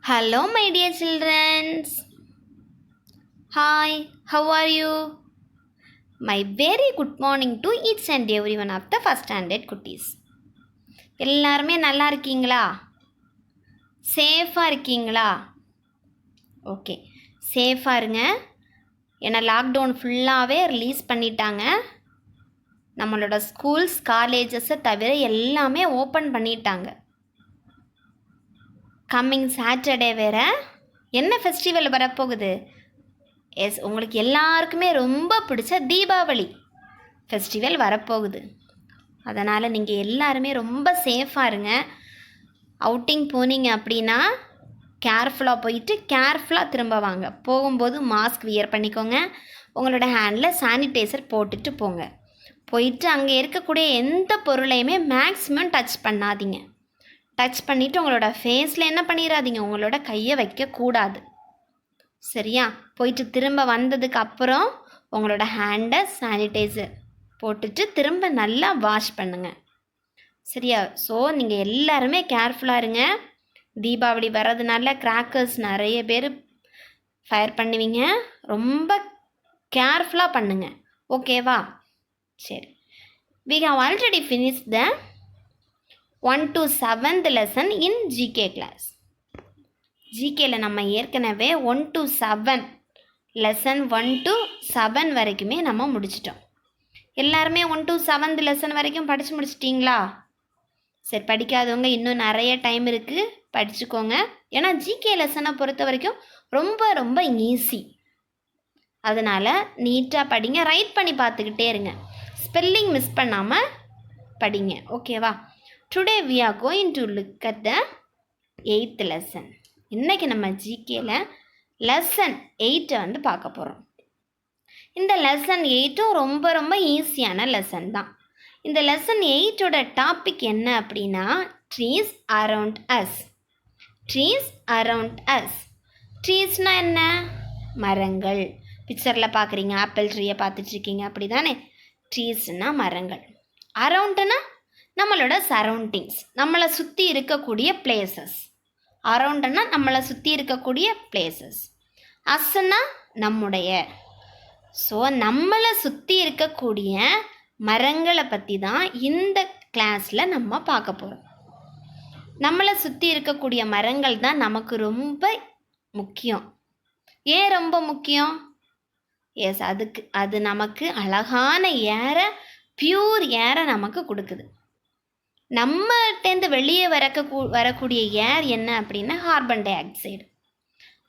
Hello, my dear children. Hi, how are you? My very good morning to each and every one of the first standard குட்டீஸ். எல்லாருமே நல்லா இருக்கீங்களா? சேஃபாக இருக்கீங்களா? Okay, சேஃபாக இருங்க. ஏன்னா லாக்டவுன் ஃபுல்லாகவே ரிலீஸ் பண்ணிட்டாங்க. நம்மளோட ஸ்கூல்ஸ் காலேஜஸை தவிர எல்லாமே ஓப்பன் பண்ணிட்டாங்க. கம்மிங் சாட்டர்டே வேறு என்ன ஃபெஸ்டிவல் வரப்போகுது? எஸ், உங்களுக்கு எல்லாருக்குமே ரொம்ப பிடிச்ச தீபாவளி ஃபெஸ்டிவல் வரப்போகுது. அதனால் நீங்கள் எல்லாருமே ரொம்ப சேஃபாக இருங்க. அவுட்டிங் போனீங்க அப்படின்னா கேர்ஃபுல்லாக போயிட்டு கேர்ஃபுல்லாக திரும்ப வாங்க. போகும்போது மாஸ்க் வியர் பண்ணிக்கோங்க. உங்களோட ஹேண்டில் சானிடைசர் போட்டுட்டு போங்க. போயிட்டு அங்கே இருக்கக்கூடிய எந்த பொருளையுமே மேக்ஸிமம் டச் பண்ணாதீங்க. டச் பண்ணிவிட்டு உங்களோட ஃபேஸில் என்ன பண்ணிடாதீங்க, உங்களோட கையை வைக்கக்கூடாது. சரியா? போயிட்டு திரும்ப வந்ததுக்கு அப்புறம் உங்களோட ஹேண்டை சானிடைசர் போட்டுட்டு திரும்ப நல்லா வாஷ் பண்ணுங்கள். சரியா? ஸோ நீங்கள் எல்லாருமே கேர்ஃபுல்லாக இருங்க. தீபாவளி வர்றதுனால கிராக்கர்ஸ் நிறைய பேர் ஃபயர் பண்ணுவீங்க. ரொம்ப கேர்ஃபுல்லாக பண்ணுங்க. ஓகேவா? சரி, we have already finished the 1 to 7th lesson in GK class. ஜிகேல நம்ம ஏற்கனவே 1 to 7 லெசன் 1 to 7 வரைக்குமே நம்ம முடிச்சிட்டோம். எல்லாருமே 1 to 7th லெசன் வரைக்கும் படித்து முடிச்சிட்டிங்களா? சரி, படிக்காதவங்க இன்னும் நிறைய டைம் இருக்குது, படிச்சுக்கோங்க. ஏன்னா ஜிகே லெசனை பொறுத்த வரைக்கும் ரொம்ப ரொம்ப ஈஸி. அதனால் நீட்டாக படிங்க. ரைட் பண்ணி பார்த்துக்கிட்டே இருங்க. ஸ்பெல்லிங் மிஸ் பண்ணாமல் படிங்க. ஓகேவா? Today we are going to look at the 8th lesson. இன்றைக்கி நம்ம ஜிகேல லெசன் 8 வந்து பார்க்க போகிறோம். இந்த லெசன் 8 ரொம்ப ரொம்ப ஈஸியான லெசன் தான். இந்த லெசன் 8ஓட டாபிக் என்ன அப்படின்னா trees around us. Trees around us. ட்ரீஸ்னால் என்ன? மரங்கள். பிக்சரில் பார்க்குறீங்க, ஆப்பிள் ட்ரீயை பார்த்துட்ருக்கீங்க, அப்படி தானே? ட்ரீஸ்னால் மரங்கள். அரவுண்டுனா நம்மளோட சரௌண்டிங்ஸ், நம்மளை சுற்றி இருக்கக்கூடிய பிளேசஸ். அரவுண்டுனா நம்மளை சுற்றி இருக்கக்கூடிய பிளேசஸ். அஸ்ஸுன்னா நம்முடைய. ஸோ நம்மளை சுற்றி இருக்கக்கூடிய மரங்களை பற்றி தான் இந்த கிளாஸில் நம்ம பார்க்க போகிறோம். நம்மளை சுற்றி இருக்கக்கூடிய மரங்கள் தான் நமக்கு ரொம்ப முக்கியம். ஏன் ரொம்ப முக்கியம்? எஸ், அது நமக்கு அழகான ஏரை, பியூர் ஏரை நமக்கு கொடுக்குது. நம்மகிட்டேருந்து வெளியே வரக்கூடிய ஏர் என்ன அப்படின்னா கார்பன் டை ஆக்சைடு.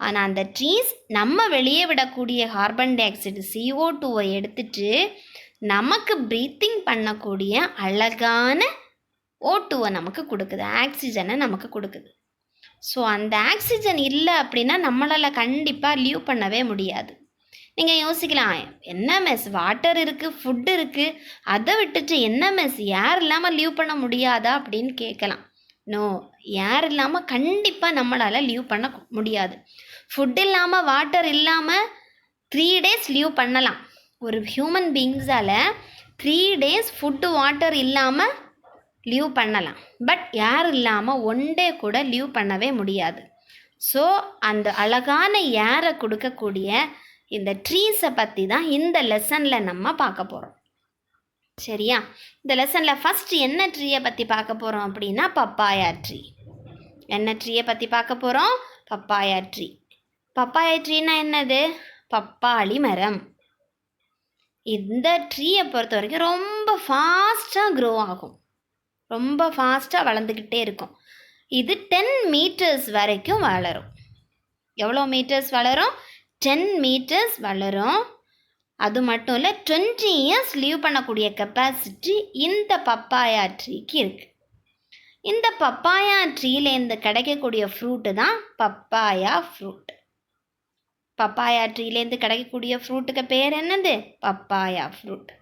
ஆனால் அந்த ட்ரீஸ் நம்ம வெளியே விடக்கூடிய கார்பன் டை ஆக்சைடு CO2 எடுத்துட்டு நமக்கு ப்ரீத்திங் பண்ணக்கூடிய அழகான O2 நமக்கு கொடுக்குது, ஆக்சிஜனை நமக்கு கொடுக்குது. ஸோ அந்த ஆக்சிஜன் இல்லை அப்படின்னா நம்மளால் கண்டிப்பாக லீவ் பண்ணவே முடியாது. நீங்கள் யோசிக்கலாம், என்ன மிஸ் வாட்டர் இருக்குது, ஃபுட்டு இருக்குது, அதை விட்டுட்டு என்ன மிஸ் ஏர் இல்லாமல் லீவ் பண்ண முடியாதா அப்படின்னு கேட்கலாம். நோ, ஏர் இல்லாமல் கண்டிப்பாக நம்மளால் லீவ் பண்ண முடியாது. ஃபுட் இல்லாமல் வாட்டர் இல்லாமல் 3 days லீவ் பண்ணலாம். ஒரு ஹியூமன் பீயிங்ஸால் 3 days ஃபுட்டு வாட்டர் இல்லாமல் லீவ் பண்ணலாம். பட் ஏர் இல்லாமல் 1 day கூட லீவ் பண்ணவே முடியாது. ஸோ அந்த அழகான ஏரை கொடுக்கக்கூடிய இந்த ட்ரீஸை பற்றி தான் இந்த லெசனில் நம்ம பார்க்க போகிறோம். சரியா? இந்த லெசனில் ஃபஸ்ட்டு என்ன ட்ரீயை பற்றி பார்க்க போகிறோம் அப்படின்னா பப்பாயா ட்ரீ. என்ன ட்ரீயை பற்றி பார்க்க போகிறோம்? Papaya tree. பப்பாயா ட்ரீனா என்னது? பப்பாளி மரம். இந்த ட்ரீயை பொறுத்த வரைக்கும் ரொம்ப ஃபாஸ்ட்டாக க்ரோ ஆகும், ரொம்ப ஃபாஸ்ட்டாக வளர்ந்துக்கிட்டே இருக்கும். இது 10 meters வரைக்கும் வளரும். எவ்வளோ மீட்டர்ஸ் வளரும்? 10 meters வளரும். அது மட்டும் இல்லை, 20 years லீவ் பண்ணக்கூடிய கெப்பாசிட்டி இந்த பப்பாயா ட்ரீக்கு இருக்குது. இந்த பப்பாயா ட்ரீலேருந்து கிடைக்கக்கூடிய ஃப்ரூட்டு தான் பப்பாயா ஃப்ரூட். பப்பாயா ட்ரீலேருந்து கிடைக்கக்கூடிய ஃப்ரூட்டுக்கு பேர் என்னது? Papaya fruit.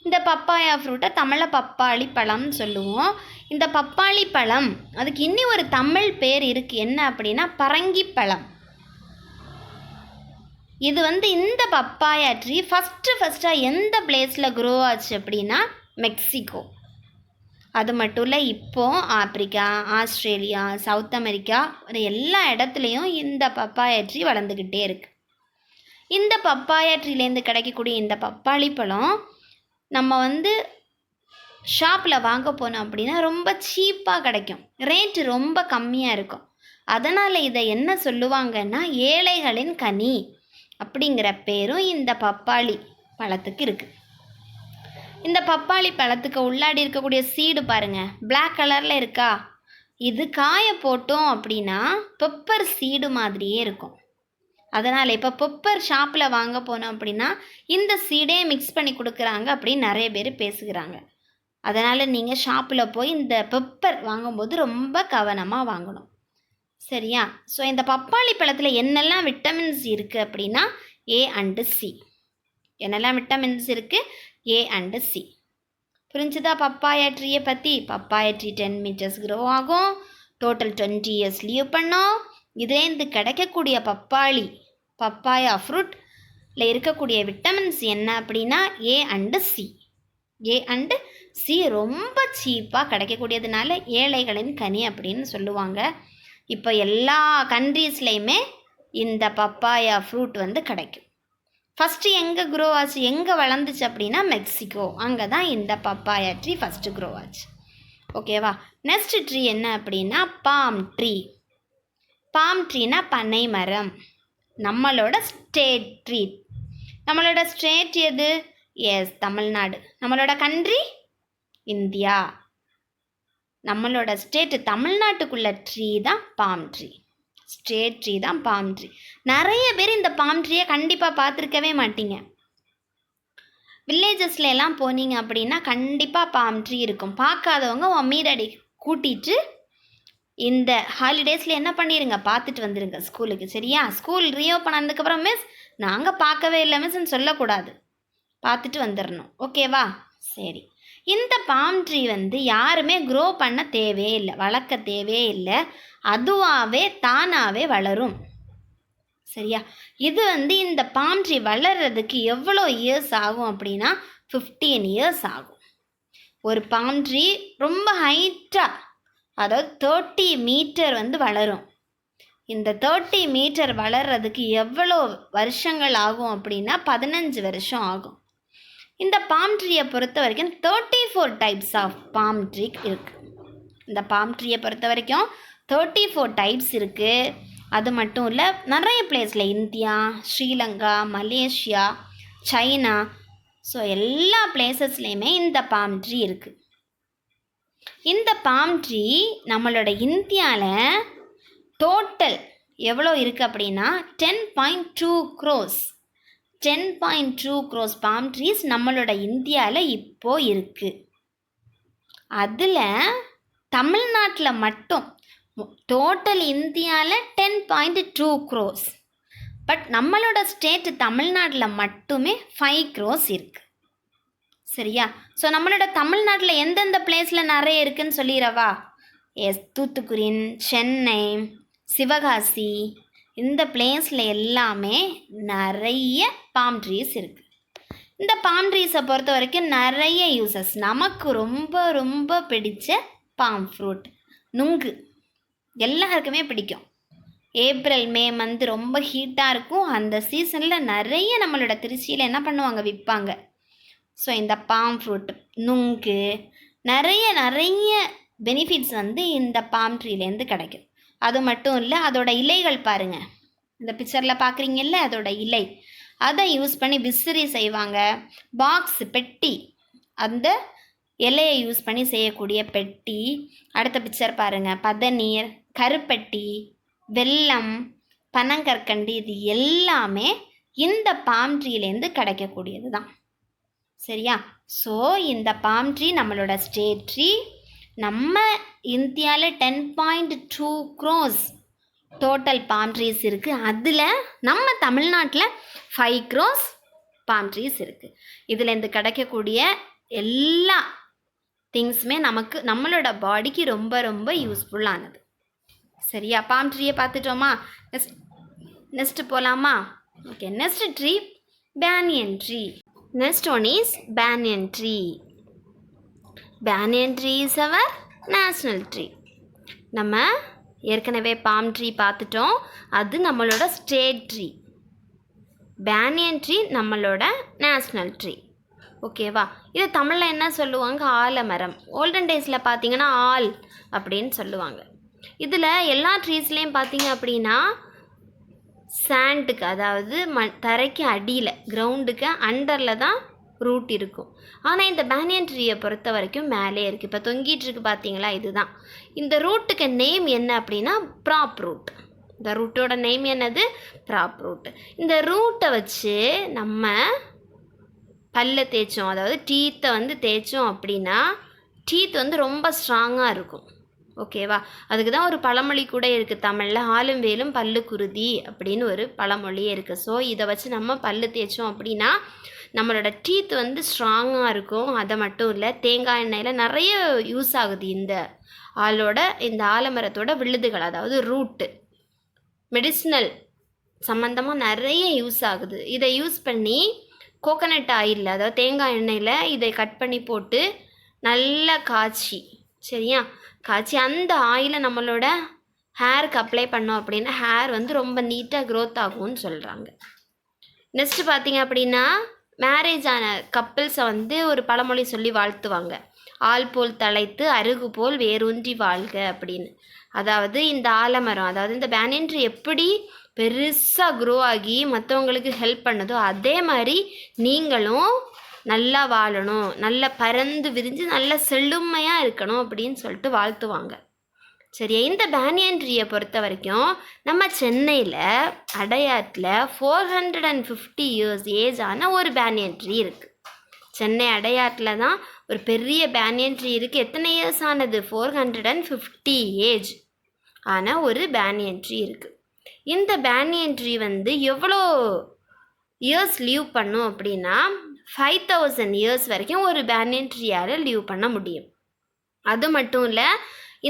இந்த பப்பாயா ஃப்ரூட்டை தமிழில் பப்பாளி பழம்னு சொல்லுவோம். இந்த பப்பாளி பழம் அதுக்கு இன்னி ஒரு தமிழ் பேர் இருக்குது. என்ன அப்படின்னா பரங்கிப்பழம். இது இந்த பப்பாயா ட்ரீ ஃபஸ்ட்டாக எந்த பிளேஸில் க்ரோ ஆச்சு அப்படின்னா மெக்சிகோ. அது மட்டும் இல்லை, இப்போது ஆப்பிரிக்கா, ஆஸ்திரேலியா, சவுத் அமெரிக்கா எல்லா இடத்துலையும் இந்த பப்பாயா ட்ரீ வளர்ந்துக்கிட்டே இருக்குது. இந்த பப்பாயா ட்ரீலேருந்து கிடைக்கக்கூடிய இந்த பப்பாளி பழம் நம்ம ஷாப்பில் வாங்க போனோம் அப்படின்னா ரொம்ப சீப்பாக கிடைக்கும், ரேட்டு ரொம்ப கம்மியாக இருக்கும். அதனால் இதை என்ன சொல்லுவாங்கன்னா ஏழைகளின் கனி அப்படிங்கிற பேரும் இந்த பப்பாளி பழத்துக்கு இருக்குது. இந்த பப்பாளி பழத்துக்கு உள்ளாடி இருக்கக்கூடிய சீடு பாருங்கள், பிளாக் கலரில் இருக்கா? இது காய போட்டோம் அப்படின்னா பெப்பர் சீடு மாதிரியே இருக்கும். அதனால் இப்போ பெப்பர் ஷாப்பில் வாங்க போனோம் அப்படின்னா இந்த சீடே மிக்ஸ் பண்ணி கொடுக்குறாங்க அப்படின்னு நிறைய பேர் பேசுகிறாங்க. அதனால் நீங்கள் ஷாப்பில் போய் இந்த பெப்பர் வாங்கும்போது ரொம்ப கவனமாக வாங்கணும். சரியா? ஸோ இந்த பப்பாளி பழத்தில் என்னெல்லாம் விட்டமின்ஸ் இருக்குது அப்படின்னா A and C. என்னெல்லாம் விட்டமின்ஸ் இருக்குது? A and C. புரிஞ்சுதா பப்பாயா ட்ரீயை பற்றி? பப்பாயா ட்ரீ 10 meters க்ரோ ஆகும், டோட்டல் 20 years லீவ் பண்ணோம். இதுலேருந்து கிடைக்கக்கூடிய பப்பாயா ஃப்ரூட்டில் இருக்கக்கூடிய விட்டமின்ஸ் என்ன அப்படின்னா A and C. A and C ரொம்ப சீப்பாக கிடைக்கக்கூடியதுனால ஏழைகளின் கனி அப்படின்னு சொல்லுவாங்க. இப்போ எல்லா கண்ட்ரீஸ்லேயுமே இந்த பப்பாயா ஃப்ரூட் கிடைக்கும். ஃபஸ்ட்டு எங்கே க்ரோ ஆச்சு, எங்கே வளர்ந்துச்சு அப்படின்னா மெக்சிகோ. அங்கே தான் இந்த பப்பாயா ட்ரீ ஃபஸ்ட்டு க்ரோ ஆச்சு. ஓகேவா? நெக்ஸ்ட் ட்ரீ என்ன அப்படின்னா பாம் ட்ரீ. பாம் ட்ரீனா பனை மரம். நம்மளோட ஸ்டேட் ட்ரீ. நம்மளோட ஸ்டேட் எது? எஸ், தமிழ்நாடு. நம்மளோட கண்ட்ரி இந்தியா. நம்மளோட ஸ்டேட்டு தமிழ்நாட்டுக்குள்ள ட்ரீ தான் பாம் ட்ரீ. ஸ்டேட் ட்ரீ தான் பாம் ட்ரீ. நிறைய பேர் இந்த பாம் ட்ரீயை கண்டிப்பாக பார்த்துருக்கவே மாட்டீங்க. வில்லேஜஸ்ல எல்லாம் போனீங்க அப்படின்னா கண்டிப்பாக பாம் ட்ரீ இருக்கும். பார்க்காதவங்க மீறடி கூட்டிட்டு இந்த ஹாலிடேஸில் என்ன பண்ணிடுங்க, பார்த்துட்டு வந்துடுங்க ஸ்கூலுக்கு. சரியா? ஸ்கூல் ரீஓப்பன் ஆனதுக்கப்புறம் மிஸ் நாங்கள் பார்க்கவே இல்லை மிஸ்ன்னு சொல்லக்கூடாது, பார்த்துட்டு வந்துடணும். ஓகேவா? சரி. இந்த பாம் ட்ரீ யாருமே க்ரோ பண்ண தேவையே இல்லை, வளர்க்க தேவையே இல்லை, அதுவாகவே தானாகவே வளரும். சரியா? இது இந்த பாம் ட்ரீ வளர்கிறதுக்கு எவ்வளோ இயர்ஸ் ஆகும் அப்படின்னா 15 years ஆகும். ஒரு பாம் ட்ரீ ரொம்ப ஹைட்டாக, அதாவது 30 மீட்டர் வளரும். இந்த 30 மீட்டர் வளர்கிறதுக்கு எவ்வளோ வருஷங்கள் ஆகும் அப்படின்னா 15 வருஷம் ஆகும். இந்த பாம் ட்ரீயை பொறுத்த வரைக்கும் 34 டைப்ஸ் ஆஃப் பாம் ட்ரீ இருக்குது. இந்த பாம் ட்ரீயை பொறுத்த வரைக்கும் 34 டைப்ஸ் இருக்குது. அது மட்டும் இல்லை, நிறைய பிளேஸில் India, Sri Lanka, Malaysia, China, so எல்லா பிளேசஸ்லேயுமே இந்த பாம் ட்ரீ இருக்குது. இந்த பாம் ட்ரீ நம்மளோட இந்தியாவில் டோட்டல் எவ்வளோ இருக்குது அப்படின்னா 10.2 crores. 10.2 crores பாம் ட்ரீஸ் நம்மளோட இந்தியாவில் இப்போது இருக்குது. அதில் தமிழ்நாட்டில் மட்டும் டோட்டல் இந்தியாவில் 10.2 crores. பட் நம்மளோட ஸ்டேட் தமிழ்நாட்டில் மட்டுமே 5 crores இருக்குது. சரியா? ஸோ நம்மளோட தமிழ்நாட்டில் எந்தெந்த பிளேஸில் நிறைய இருக்குதுன்னு சொல்லிடவா? எஸ், தூத்துக்குடி, சென்னை, சிவகாசி, இந்த பிளேஸில் எல்லாமே நிறைய பாம் ட்ரீஸ் இருக்குது. இந்த பாம் ட்ரீஸை பொறுத்த வரைக்கும் நிறைய யூசஸ். நமக்கு ரொம்ப ரொம்ப பிடிச்ச பாம் ஃப்ரூட் நுங்கு எல்லாருக்குமே பிடிக்கும். ஏப்ரல் மே மந்த் ரொம்ப ஹீட்டாக இருக்கும். அந்த சீசனில் நிறைய நம்மளோட திருச்சியில் என்ன பண்ணுவாங்க, விற்பாங்க. ஸோ இந்த பாம் ஃப்ரூட் நுங்கு நிறைய நிறைய பெனிஃபிட்ஸ் இந்த பாம் ட்ரீலேருந்து கிடைக்கும். அது மட்டும் இல்லை, அதோட இலைகள் பாருங்கள், இந்த பிக்சரில் பார்க்குறீங்கல்ல, அதோட இலை, அதை யூஸ் பண்ணி விசிறி செய்வாங்க. பாக்ஸ் பெட்டி, அந்த இலையை யூஸ் பண்ணி செய்யக்கூடிய பெட்டி. அடுத்த பிக்சர் பாருங்கள், பதநீர், கருப்பட்டி, வெல்லம், பனங்கற்கண்டு, இது எல்லாமே இந்த பாம் ட்ரீலேருந்து கிடைக்கக்கூடியது தான். சரியா? ஸோ இந்த பாம் ட்ரீ நம்மளோட ஸ்டேட் ட்ரீ. நம்ம இந்தியாவில் 10.2 crores டோட்டல் பாம் ட்ரீஸ் இருக்குது. அதில் நம்ம தமிழ்நாட்டில் 5 crores பாம் ட்ரீஸ் இருக்குது. இதுலேருந்து கிடைக்கக்கூடிய எல்லா திங்ஸுமே நமக்கு நம்மளோட பாடிக்கு ரொம்ப ரொம்ப யூஸ்ஃபுல்லானது. சரியா? பாம் ட்ரீயை பார்த்துட்டோமா? நெக்ஸ்ட்டு போகலாமா? Okay, next tree banyan tree. Next one is banyan tree. Banyan tree is our national tree. நம்ம ஏற்கனவே பாம் ட்ரீ பார்த்துட்டோம், அது நம்மளோட ஸ்டேட் ட்ரீ. பேனியன் ட்ரீ நம்மளோட நேஷ்னல் ட்ரீ. ஓகேவா? இது தமிழில் என்ன சொல்லுவாங்க? ஆலமரம். ஓல்டன் டேஸில் பார்த்தீங்கன்னா ஆல் அப்படின்னு சொல்லுவாங்க. இதில் எல்லா ட்ரீஸ்லேயும் பார்த்தீங்க அப்படின்னா சாண்டுக்கு, அதாவது தரைக்கு அடியில், கிரவுண்டுக்கு அண்டரில் தான் ரூட் இருக்கும். ஆனால் இந்த பேனியன் ட்ரீயை பொறுத்த வரைக்கும் மேலே இருக்குது. இப்போ தொங்கிட்டு இருக்கு பார்த்தீங்களா, இதுதான். இந்த ரூட்டுக்கு நேம் என்ன அப்படின்னா ப்ராப் ரூட். இந்த ரூட்டோட நேம் என்னது? Prop root. இந்த ரூட்டை வச்சு நம்ம பல்ல தேய்ச்சோம், அதாவது டீத்தை வந்து தேய்ச்சோம் அப்படின்னா டீத் வந்து ரொம்ப ஸ்ட்ராங்காக இருக்கும். ஓகேவா? அதுக்கு தான் ஒரு பழமொழி கூட இருக்குது தமிழில், ஆலும் வேலும் பல்லு குருதி அப்படின்னு ஒரு பழமொழியே இருக்குது. ஸோ இதை வச்சு நம்ம பல்லு தேய்ச்சோம் அப்படின்னா நம்மளோட டீத் வந்து ஸ்ட்ராங்காக இருக்கும். அதை மட்டும் இல்லை, தேங்காய் எண்ணெயில் நிறைய யூஸ் ஆகுது இந்த ஆலமரத்தோட விழுதுகள், அதாவது ரூட்டு. மெடிசினல் சம்மந்தமாக நிறைய யூஸ் ஆகுது. இதை யூஸ் பண்ணி கோகனட் ஆயில், அதாவது தேங்காய் எண்ணெயில் இதை கட் பண்ணி போட்டு நல்லா காய்ச்சி, சரியா, காய்ச்சி அந்த ஆயிலை நம்மளோட ஹேருக்கு அப்ளை பண்ணோம் அப்படின்னா ஹேர் வந்து ரொம்ப நீட்டாக க்ரோத் ஆகும்னு சொல்கிறாங்க. நெக்ஸ்ட்டு பார்த்தீங்க அப்படின்னா மேரேஜ் ஆன கப்பிள்ஸை வந்து ஒரு பழமொழி சொல்லி வாழ்த்துவாங்க. ஆள் போல் தழைத்து அருகு போல் வேரூன்றி வாழ்க அப்படின்னு. அதாவது இந்த ஆலமரம், அதாவது இந்த பேனியன் ட்ரீ எப்படி பெருசாக க்ரோ ஆகி மற்றவங்களுக்கு ஹெல்ப் பண்ணுதோ அதே மாதிரி நீங்களும் நல்லா வாழணும், நல்லா பறந்து விரிஞ்சு நல்லா செழுமையாக இருக்கணும் அப்படின்னு சொல்லிட்டு வாழ்த்துவாங்க. சரியா? இந்த பேனியன் ட்ரீயை பொறுத்த வரைக்கும் நம்ம சென்னையில் அடையாற்றில் 450 இயர்ஸ் ஏஜ் ஆன ஒரு பேனியன் ட்ரீ இருக்குது. சென்னை அடையாற்றில் தான் ஒரு பெரிய பேனியன் ட்ரீ இருக்குது. எத்தனை இயர்ஸ் ஆனது? 450 ஏஜ் ஆன ஒரு பேனியன் ட்ரீ இருக்குது. இந்த பேனியன் ட்ரீ வந்து எவ்வளோ இயர்ஸ் லீவ் பண்ணும் அப்படின்னா 5000 இயர்ஸ் வரைக்கும் ஒரு பேனியன் ட்ரீயால் லீவ் பண்ண முடியும். அது மட்டும் இல்லை,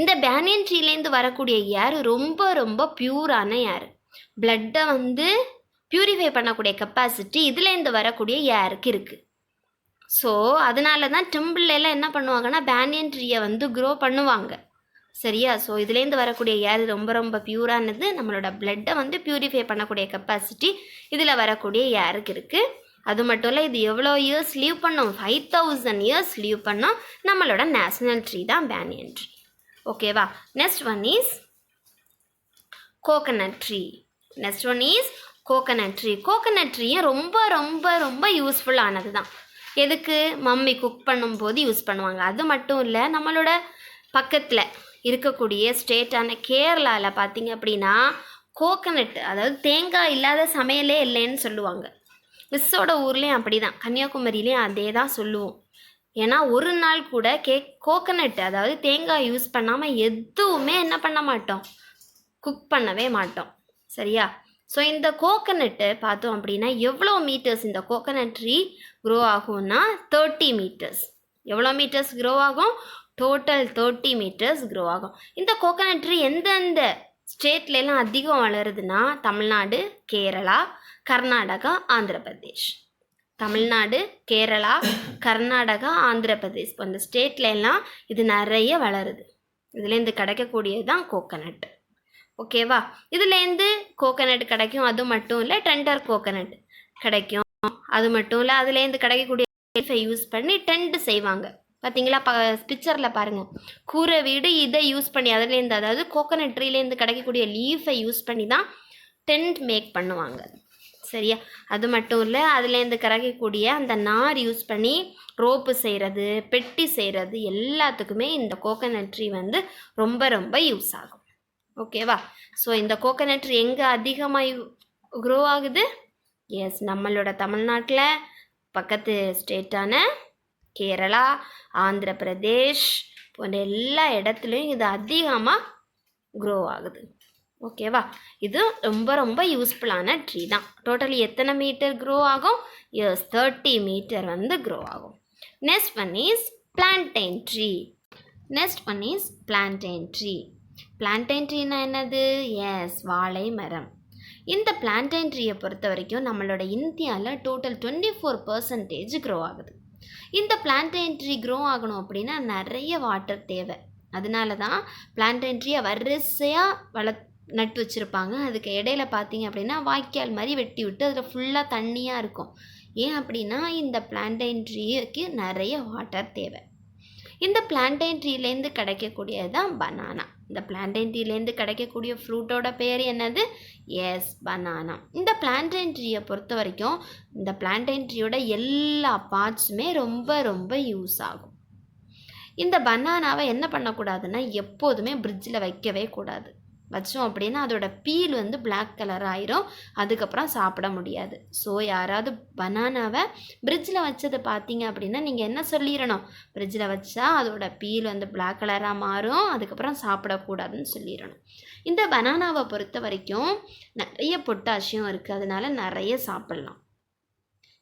இந்த பேனியன் ட்ரீலேருந்து வரக்கூடிய ஏர் ரொம்ப ரொம்ப பியூரான ஏர். பிளட்டை வந்து பியூரிஃபை பண்ணக்கூடிய கெப்பாசிட்டி இதுலேருந்து வரக்கூடிய ஏருக்கு இருக்குது. ஸோ அதனால தான் டெம்பிள்லாம் என்ன பண்ணுவாங்கன்னா பேனியன் ட்ரீயை வந்து க்ரோ பண்ணுவாங்க. சரியா? ஸோ இதுலேருந்து வரக்கூடிய ஏர் ரொம்ப ரொம்ப பியூரானது. நம்மளோட பிளட்டை வந்து பியூரிஃபை பண்ணக்கூடிய கெப்பாசிட்டி இதில் வரக்கூடிய ஏருக்கு இருக்குது. அது மட்டும் இல்லை, இது எவ்வளோ இயர்ஸ் லீவ் பண்ணோம்? 5000 இயர்ஸ் லீவ் பண்ணோம். நம்மளோட நேஷ்னல் ட்ரீ தான் பேனியன் ட்ரீ. ஓகேவா? Next one is coconut tree. Coconut ட்ரீயும் ரொம்ப ரொம்ப ரொம்ப யூஸ்ஃபுல்லானது தான். எதுக்கு? மம்மி குக் பண்ணும்போது யூஸ் பண்ணுவாங்க. அது மட்டும் இல்லை, நம்மளோட பக்கத்தில் இருக்கக்கூடிய ஸ்டேட்டான கேரளாவில் பார்த்தீங்க அப்படின்னா கோகனட், அதாவது தேங்காய் இல்லாத சமையலே இல்லைன்னு சொல்லுவாங்க. மிஸ்ஸோட ஊர்லேயும் அப்படி தான், கன்னியாகுமரியிலையும் அதே தான் சொல்லுவோம். ஏன்னா ஒரு நாள் கூட கோகனட், அதாவது தேங்காய் யூஸ் பண்ணாமல் எதுவுமே என்ன பண்ண மாட்டோம், குக் பண்ணவே மாட்டோம். சரியா? ஸோ இந்த கோகனட்டு பார்த்தோம் அப்படின்னா எவ்வளோ மீட்டர்ஸ் இந்த கோகனட் ட்ரீ க்ரோ ஆகும்னா 30 மீட்டர்ஸ். எவ்வளோ மீட்டர்ஸ் க்ரோ ஆகும்? டோட்டல் 30 மீட்டர்ஸ் க்ரோ ஆகும். இந்த கோகனட் ட்ரீ எந்தெந்த ஸ்டேட்லாம் அதிகம் வளருதுன்னா தமிழ்நாடு, கேரளா, கர்நாடகா, ஆந்திர பிரதேஷ். தமிழ்நாடு, கேரளா, கர்நாடகா, ஆந்திர பிரதேஷ் இப்போ இந்த ஸ்டேட்லாம் இது நிறைய வளருது. இதுலேருந்து கிடைக்கக்கூடியது தான் கோகனட். ஓகேவா? இதுலேருந்து கோகனட் கிடைக்கும். அது மட்டும் இல்லை, டெண்டர் கோகனட் கிடைக்கும். அது மட்டும் இல்லை, அதுலேருந்து கிடைக்கக்கூடிய லீஃபை யூஸ் பண்ணி டென்ட் செய்வாங்க. பார்த்தீங்களா? பிக்சரில் பாருங்கள், கூரை வீடு இதை யூஸ் பண்ணி அதுலேருந்து, அதாவது கோகனட் ட்ரீலேருந்து கிடைக்கக்கூடிய லீஃபை யூஸ் பண்ணி தான் டென்ட் மேக் பண்ணுவாங்க. சரியா? அது மட்டும் இல்லை, அதுலேருந்து கிடைக்கக்கூடிய அந்த நார் யூஸ் பண்ணி ரோப்பு செய்கிறது, பெட்டி செய்கிறது எல்லாத்துக்குமே இந்த கோகனட் ட்ரீ வந்து ரொம்ப ரொம்ப யூஸ் ஆகும். ஓகேவா? ஸோ இந்த கோகனட் ட்ரீ எங்கே அதிகமாக க்ரோ ஆகுது? எஸ், நம்மளோட தமிழ்நாட்டில் பக்கத்து ஸ்டேட்டான கேரளா, ஆந்திர பிரதேஷ் போன்ற எல்லா இடத்துலையும் இது அதிகமாக க்ரோ ஆகுது. ஓகேவா? இது ரொம்ப ரொம்ப யூஸ்ஃபுல்லான ட்ரீ தான். டோட்டலி எத்தனை மீட்டர் க்ரோ ஆகும்? எஸ், 30 மீட்டர் வந்து க்ரோ ஆகும். Next one is plantain tree. Plantain ட்ரீனா என்னது? எஸ், வாழை மரம். இந்த பிளான்டைன் ட்ரீயை பொறுத்த வரைக்கும் நம்மளோட இந்தியாவில் டோட்டல் 24% க்ரோ ஆகுது. இந்த பிளான்டைன் ட்ரீ க்ரோ ஆகணும் அப்படின்னா நிறைய வாட்டர் தேவை. அதனால தான் பிளான்டைன் ட்ரீயை வரிசையாக நட்டு வச்சுருப்பாங்க. அதுக்கு இடையில பார்த்தீங்க அப்படின்னா வாய்க்கால் மாதிரி வெட்டி விட்டு அதில் ஃபுல்லாக தண்ணியாக இருக்கும். ஏன் அப்படின்னா இந்த பிளான்டைன் ட்ரீக்கு நிறைய வாட்டர் தேவை. இந்த பிளான்டைன் ட்ரீலேருந்து கிடைக்கக்கூடியது தான் பனானா. இந்த பிளான்டைன் ட்ரீலேருந்து கிடைக்கக்கூடிய ஃப்ரூட்டோட பேர் என்னது? S, banana. இந்த பிளான்டைன் ட்ரீயை பொறுத்த வரைக்கும் இந்த பிளான்டைன் ட்ரீயோட எல்லா பார்ட்ஸுமே ரொம்ப ரொம்ப யூஸ் ஆகும். இந்த பனானாவை என்ன பண்ணக்கூடாதுன்னா எப்போதுமே ஃப்ரிட்ஜில் வைக்கவே கூடாது. வச்சோம் அப்படின்னா அதோட பீல் வந்து பிளாக் கலர் ஆயிரும், அதுக்கப்புறம் சாப்பிட முடியாது. ஸோ யாராவது பனானாவை ஃப்ரிட்ஜில் வச்சதை பார்த்தீங்க அப்படின்னா நீங்கள் என்ன சொல்லிடணும், ஃப்ரிட்ஜில் வச்சா அதோட பீல் வந்து பிளாக் கலராக மாறும், அதுக்கப்புறம் சாப்பிடக்கூடாதுன்னு சொல்லிடணும். இந்த பனானாவை பொறுத்த வரைக்கும் நிறைய பொட்டாசியம் இருக்குது, அதனால நிறைய சாப்பிட்லாம்.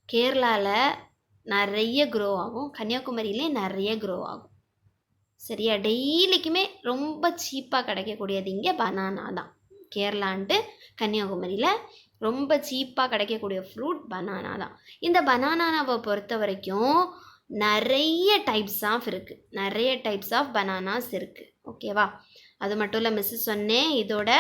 கேரளாவில் நிறைய க்ரோ ஆகும், கன்னியாகுமரியிலே நிறைய க்ரோ ஆகும். சரியா, டெய்லிக்குமே ரொம்ப சீப்பாக கிடைக்கக்கூடியது இங்கே பனானா தான். கேரளான்ட்டு கன்னியாகுமரியில் ரொம்ப சீப்பாக கிடைக்கக்கூடிய ஃப்ரூட் பனானா தான். இந்த பனானாவை பொறுத்த வரைக்கும் நிறைய டைப்ஸ் ஆஃப் இருக்குது, நிறைய டைப்ஸ் ஆஃப் பனானாஸ் இருக்குது. ஓகேவா, அது மட்டும் இல்லை மிஸ்ஸஸ் சொன்னேன் இதோட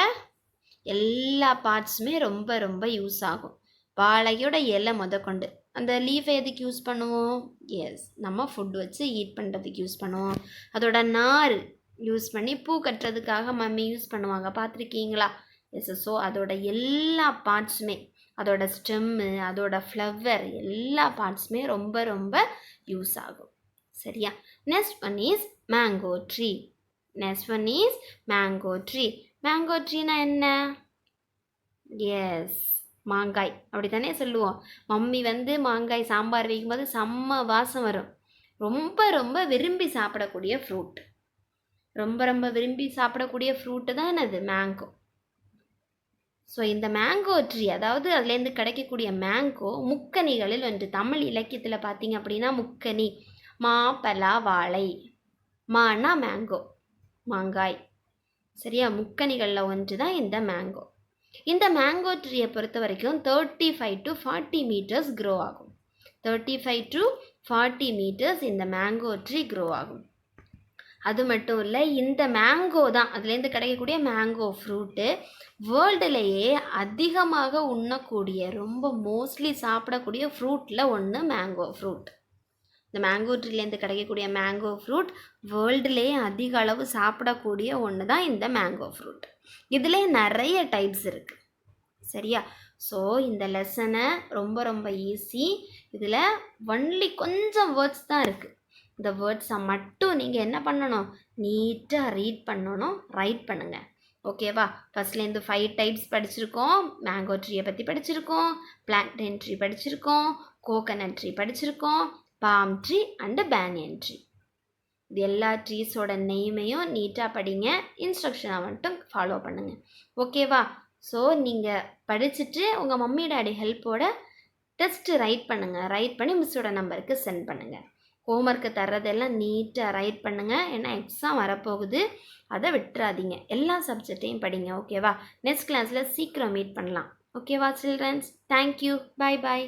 எல்லா பார்ட்ஸுமே ரொம்ப ரொம்ப யூஸ் ஆகும். வாழையோட இலை முதற்கொண்டு அந்த லீஃபை எதுக்கு யூஸ் பண்ணுவோம்? எஸ், நம்ம ஃபுட் வச்சு ஈட் பண்ணுறதுக்கு யூஸ் பண்ணுவோம். அதோட நார் யூஸ் பண்ணி பூ கட்டுறதுக்காக மம்மி யூஸ் பண்ணுவாங்க, பார்த்துருக்கீங்களா? எஸ். ஸோ அதோட எல்லா பார்ட்ஸுமே, அதோட ஸ்டெம்மு, அதோட ஃப்ளவர், எல்லா பார்ட்ஸுமே ரொம்ப ரொம்ப யூஸ் ஆகும். சரியா, next one is mango tree. Next one is mango tree. Mango ட்ரீனா என்ன? எஸ், மாங்காய், அப்படி தானே சொல்லுவோம். மம்மி வந்து மாங்காய் சாம்பார் வைக்கும்போது செம்ம வாசம் வரும். ரொம்ப ரொம்ப விரும்பி சாப்பிடக்கூடிய ஃப்ரூட், ரொம்ப ரொம்ப விரும்பி சாப்பிடக்கூடிய ஃப்ரூட்டு தான் என்னது? மேங்கோ. ஸோ இந்த மேங்கோ ட்ரீ, அதாவது அதுலேருந்து கிடைக்கக்கூடிய மேங்கோ முக்கனிகளில் ஒன்று. தமிழ் இலக்கியத்தில் பார்த்தீங்க அப்படின்னா முக்கனி, மா, பலா, வாழை. மானா மேங்கோ, மாங்காய். சரியா, முக்கனிகளில் ஒன்று தான் இந்த மேங்கோ. இந்த மேங்கோ ட்ரீயை பொறுத்த வரைக்கும் 35 to 40 மீட்டர்ஸ் க்ரோ ஆகும். 35 to 40 மீட்டர்ஸ் இந்த மேங்கோ ட்ரீ க்ரோ ஆகும். அது மட்டும் இல்லை, இந்த மேங்கோ தான், அதுலேருந்து கிடைக்கக்கூடிய மேங்கோ ஃப்ரூட்டு வேர்ல்டுலேயே அதிகமாக உண்ணக்கூடிய, ரொம்ப மோஸ்ட்லி சாப்பிடக்கூடிய ஃப்ரூட்டில் ஒன்று மேங்கோ ஃப்ரூட். இந்த மேங்கோ ட்ரீலேருந்து கிடைக்கக்கூடிய மேங்கோ ஃப்ரூட் வேர்ல்டுலேயே அதிக அளவு சாப்பிடக்கூடிய ஒன்று தான் இந்த மேங்கோ ஃப்ரூட். இதில் நிறைய டைப்ஸ் இருக்குது. சரியா, ஸோ இந்த லெசனை ரொம்ப ரொம்ப ஈஸி. இதில் ஒன்லி கொஞ்சம் வேர்ட்ஸ் தான் இருக்குது. இந்த வேர்ட்ஸை மட்டும் நீங்கள் என்ன பண்ணணும், நீட்டாக ரீட் பண்ணணும், ரைட் பண்ணுங்கள். ஓகேவா, ஃபஸ்ட்லேருந்து 5 டைப்ஸ் படிச்சிருக்கோம். மேங்கோ ட்ரீயை பற்றி படிச்சிருக்கோம், பிளான்டைன் ட்ரீ படிச்சிருக்கோம், கோகனட் ட்ரீ படிச்சிருக்கோம், bomb tree and banyan tree. இது எல்லா ட்ரீஸோட நெய்மையும் நீட்டாக படிங்க, இன்ஸ்ட்ரக்ஷனை மட்டும் ஃபாலோ பண்ணுங்கள். ஓகேவா, ஸோ நீங்கள் படிச்சுட்டு உங்கள் மம்மி டாடி ஹெல்ப்போட டெஸ்ட்டு ரைட் பண்ணுங்கள். ரைட் பண்ணி மிஸ்ஸோட நம்பருக்கு சென்ட் பண்ணுங்கள். ஹோம்ஒர்க்கு தர்றதெல்லாம் நீட்டாக ரைட் பண்ணுங்கள், ஏன்னா எக்ஸாம் வரப்போகுது, அதை விட்டுறாதீங்க. எல்லா சப்ஜெக்டையும் படிங்க. ஓகேவா, நெக்ஸ்ட் கிளாஸில் சீக்கிரம் மீட் பண்ணலாம். ஓகேவா சில்ட்ரன்ஸ், தேங்க்யூ, பாய் பாய்.